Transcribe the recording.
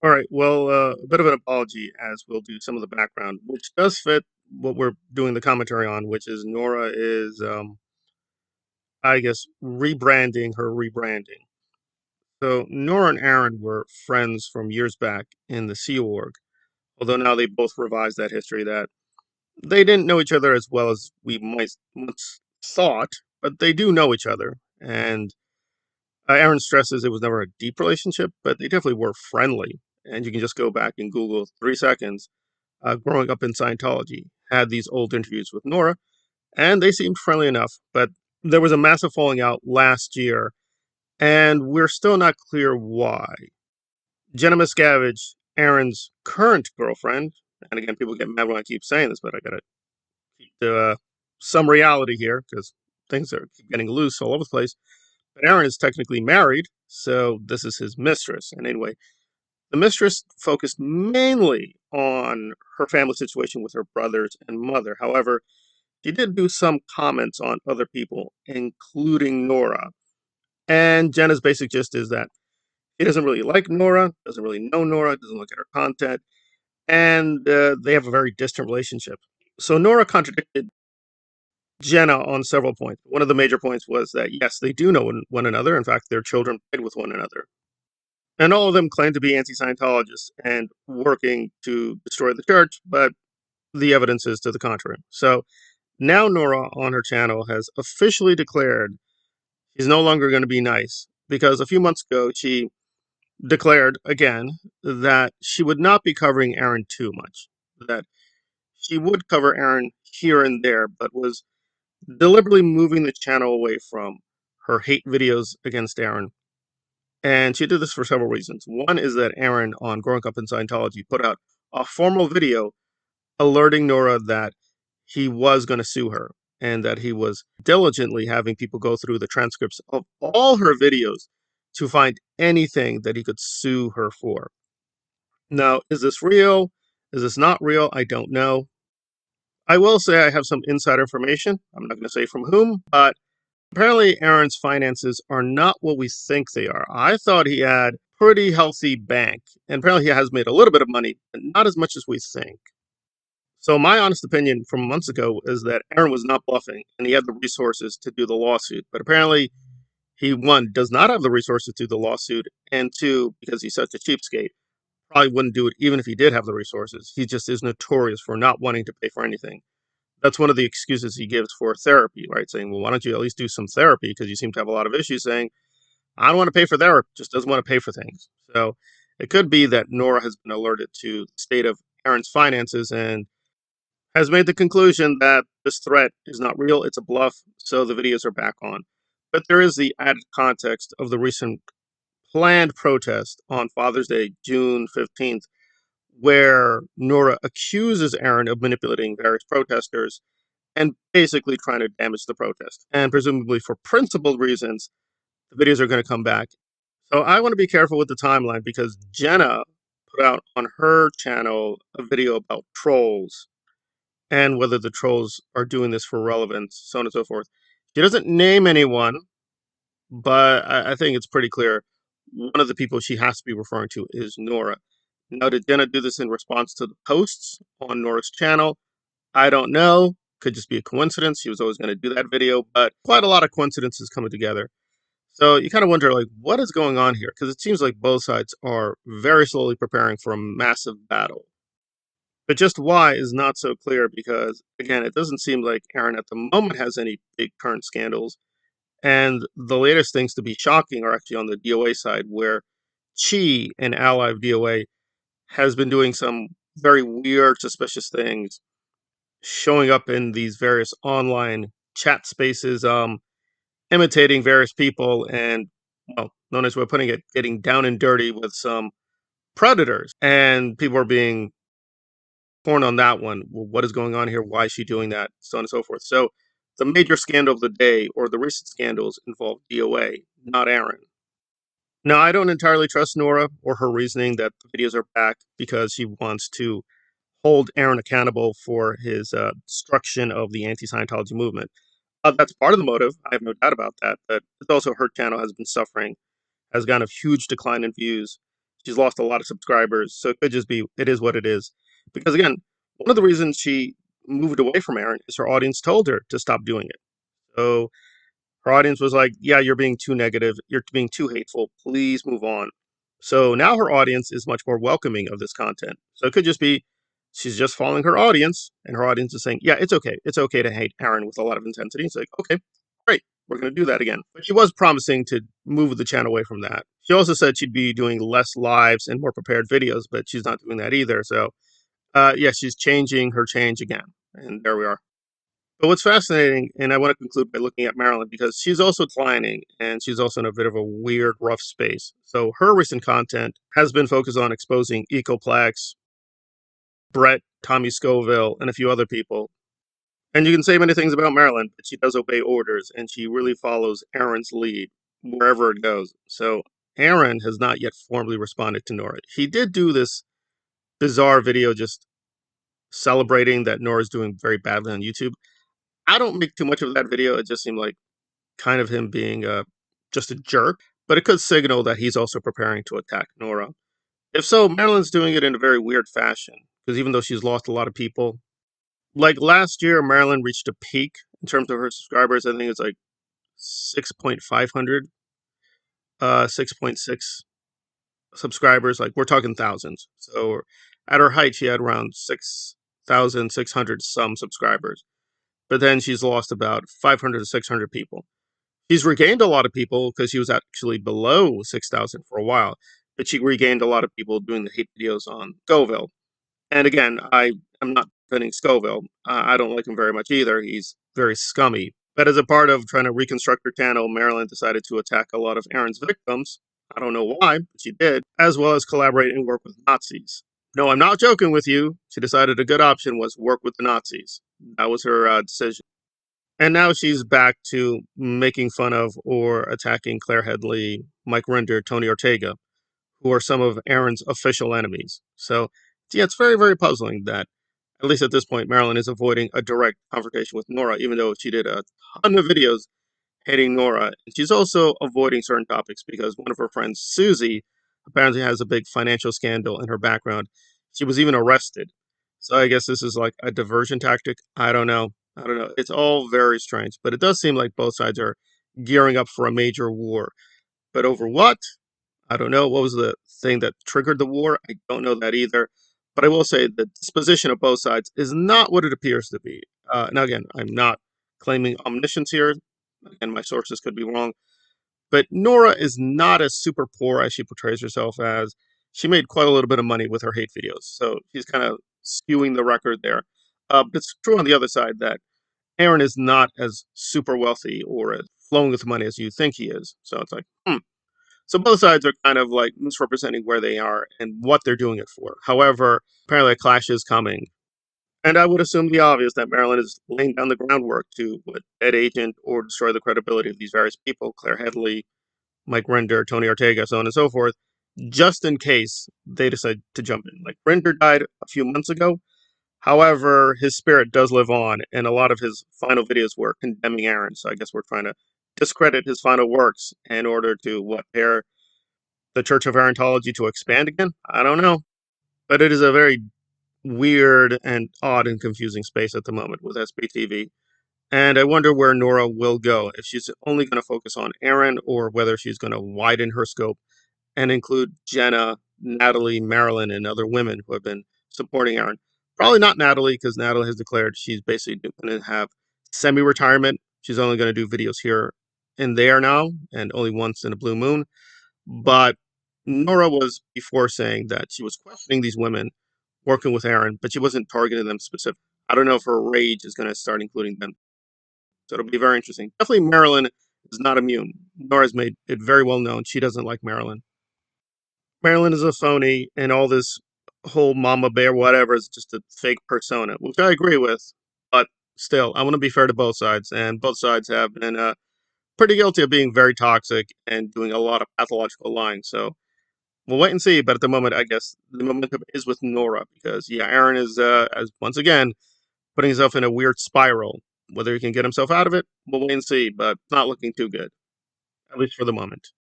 All right. Well, a bit of an apology as we'll do some of the background, which does fit what we're doing the commentary on, which is Nora is, I guess, rebranding her rebranding. So Nora and Aaron were friends from years back in the Sea Org, although now they both revised that history that they didn't know each other as well as we might once thought, but they do know each other. And Aaron stresses it was never a deep relationship, but they definitely were friendly. And you can just go back and Google 3 seconds growing up in Scientology, had these old interviews with Nora, and they seemed friendly enough. But there was a massive falling out last year, and we're still not clear why. Jenna Miscavige, Aaron's current girlfriend, and again, people get mad when I keep saying this, but I gotta keep some reality here because things are keep getting loose all over the place. But Aaron is technically married, so this is his mistress. And anyway, the mistress focused mainly on her family situation with her brothers and mother. However, she did do some comments on other people, including Nora. And Jenna's basic gist is that he doesn't really like Nora, doesn't really know Nora, doesn't look at her content, and they have a very distant relationship. So Nora contradicted Jenna on several points. One of the major points was that, yes, they do know one another. In fact, their children played with one another. And all of them claim to be anti Scientologists and working to destroy the church, but the evidence is to the contrary. So now Nora on her channel has officially declared she's no longer going to be nice because a few months ago she declared again that she would not be covering Aaron too much, that she would cover Aaron here and there, but was deliberately moving the channel away from her hate videos against Aaron. And she did this for several reasons. One is that Aaron on Growing Up in Scientology put out a formal video alerting Nora that he was going to sue her and that he was diligently having people go through the transcripts of all her videos to find anything that he could sue her for. Now, is this real? Is this not real? I don't know. I will say I have some inside information. I'm not going to say from whom, but apparently Aaron's finances are not what we think they are. I thought he had pretty healthy bank, and apparently he has made a little bit of money, but not as much as we think. So my honest opinion from months ago is that Aaron was not bluffing and he had the resources to do the lawsuit. But apparently he, one, does not have the resources to do the lawsuit, and two, because he's such a cheapskate, probably wouldn't do it even if he did have the resources. He just is notorious for not wanting to pay for anything. That's one of the excuses he gives for therapy, right? Saying, well, why don't you at least do some therapy? Because you seem to have a lot of issues saying, I don't want to pay for therapy, just doesn't want to pay for things. So it could be that Nora has been alerted to the state of Aaron's finances and has made the conclusion that this threat is not real, it's a bluff, so the videos are back on. But there is the added context of the recent planned protest on Father's Day, June 15th, where Nora accuses Aaron of manipulating various protesters and basically trying to damage the protest. And presumably for principled reasons, the videos are going to come back. So I want to be careful with the timeline because Jenna put out on her channel a video about trolls and whether the trolls are doing this for relevance, so on and so forth. She doesn't name anyone, but I think it's pretty clear one of the people she has to be referring to is Nora. Now, did Jenna do this in response to the posts on Nora's channel? I don't know. Could just be a coincidence. She was always going to do that video, but quite a lot of coincidences coming together. So you kind of wonder, like, what is going on here? Because it seems like both sides are very slowly preparing for a massive battle. But just why is not so clear because, again, it doesn't seem like Aaron at the moment has any big current scandals. And the latest things to be shocking are actually on the DOA side, where Chi, an ally of DOA, has been doing some very weird, suspicious things, showing up in these various online chat spaces, imitating various people, and, well, known as we're putting it, getting down and dirty with some predators. And people are being torn on that one. Well, what is going on here? Why is she doing that? So on and so forth. So the major scandal of the day, or the recent scandals, involve DOA, not Aaron. Now, I don't entirely trust Nora or her reasoning that the videos are back because she wants to hold Aaron accountable for his destruction of the anti-Scientology movement. That's part of the motive. I have no doubt about that. But it's also her channel has been suffering, has gotten a huge decline in views. She's lost a lot of subscribers, so it could just be it is what it is. Because again, one of the reasons she moved away from Aaron is her audience told her to stop doing it. So her audience was like, "Yeah, you're being too negative. You're being too hateful. Please move on." So now her audience is much more welcoming of this content. So it could just be she's just following her audience, and her audience is saying, "Yeah, it's okay. It's okay to hate Aaron with a lot of intensity." It's like, "Okay, great. We're going to do that again." But she was promising to move the channel away from that. She also said she'd be doing less lives and more prepared videos, but she's not doing that either. So, yeah, she's changing her change again. And there we are. But what's fascinating, and I want to conclude by looking at Marilyn because she's also declining and she's also in a bit of a weird, rough space. So her recent content has been focused on exposing Ecoplex, Brett, Tommy Scoville, and a few other people. And you can say many things about Marilyn, but she does obey orders and she really follows Aaron's lead wherever it goes. So Aaron has not yet formally responded to Nora. He did do this bizarre video just celebrating that Nora's doing very badly on YouTube. I don't make too much of that video. It just seemed like kind of him being just a jerk, but it could signal that he's also preparing to attack Nora. If so, Marilyn's doing it in a very weird fashion because even though she's lost a lot of people, like last year, Marilyn reached a peak in terms of her subscribers. I think it's like 6,500, 6.6 subscribers. Like we're talking thousands. So at her height, she had around 6,600 some subscribers. But then she's lost about 500 to 600 people. She's regained a lot of people because she was actually below 6,000 for a while, but she regained a lot of people doing the hate videos on Scoville. And again, I am not defending Scoville. I don't like him very much either. He's very scummy. But as a part of trying to reconstruct her channel, Marilyn decided to attack a lot of Aaron's victims. I don't know why, but she did, as well as collaborate and work with Nazis. No, I'm not joking with you. She decided a good option was work with the Nazis. That was her decision. And now she's back to making fun of or attacking Claire Headley, Mike Rinder, Tony Ortega, who are some of Aaron's official enemies. So, yeah, it's very, very puzzling that, at least at this point, Marilyn is avoiding a direct confrontation with Nora, even though she did a ton of videos hating Nora. And she's also avoiding certain topics because one of her friends, Susie, apparently has a big financial scandal in her background. She was even arrested. So I guess this is like a diversion tactic. I don't know. I don't know. It's all very strange, but it does seem like both sides are gearing up for a major war. But over what? I don't know. What was the thing that triggered the war? I don't know that either. But I will say the disposition of both sides is not what it appears to be. Now, again, I'm not claiming omniscience here. Again, my sources could be wrong. But Nora is not as super poor as she portrays herself as. She made quite a little bit of money with her hate videos. So she's kind of skewing the record there. But it's true on the other side that Aaron is not as super wealthy or as flowing with money as you think he is. So it's like, hmm. So both sides are kind of like misrepresenting where they are and what they're doing it for. However, apparently a clash is coming. And I would assume the obvious that Maryland is laying down the groundwork to what dead agent or destroy the credibility of these various people, Claire Headley, Mike Rinder, Tony Ortega, so on and so forth, just in case they decide to jump in. Like Rinder died a few months ago. However, his spirit does live on, and a lot of his final videos were condemning Aaron. So I guess we're trying to discredit his final works in order to what pair the Church of Aarontology to expand again. I don't know, but it is a very weird and odd and confusing space at the moment with SBTV. And I wonder where Nora will go, if she's only going to focus on Aaron or whether she's going to widen her scope and include Jenna, Natalie, Marilyn, and other women who have been supporting Aaron. Probably not Natalie, because Natalie has declared she's basically going to have semi retirement. She's only going to do videos here and there now, and only once in a blue moon. But Nora was before saying that she was questioning these women working with Aaron, but she wasn't targeting them specifically. I don't know if her rage is going to start including them. So it'll be very interesting. Definitely Marilyn is not immune. Nora's made it very well known she doesn't like Marilyn. Marilyn is a phony, and all this whole mama bear whatever is just a fake persona, which I agree with. But still, I want to be fair to both sides, and both sides have been pretty guilty of being very toxic and doing a lot of pathological lying. So we'll wait and see. But at the moment, I guess the momentum is with Nora because yeah, Aaron is as once again putting himself in a weird spiral. Whether he can get himself out of it, we'll wait and see. But it's not looking too good, at least for the moment.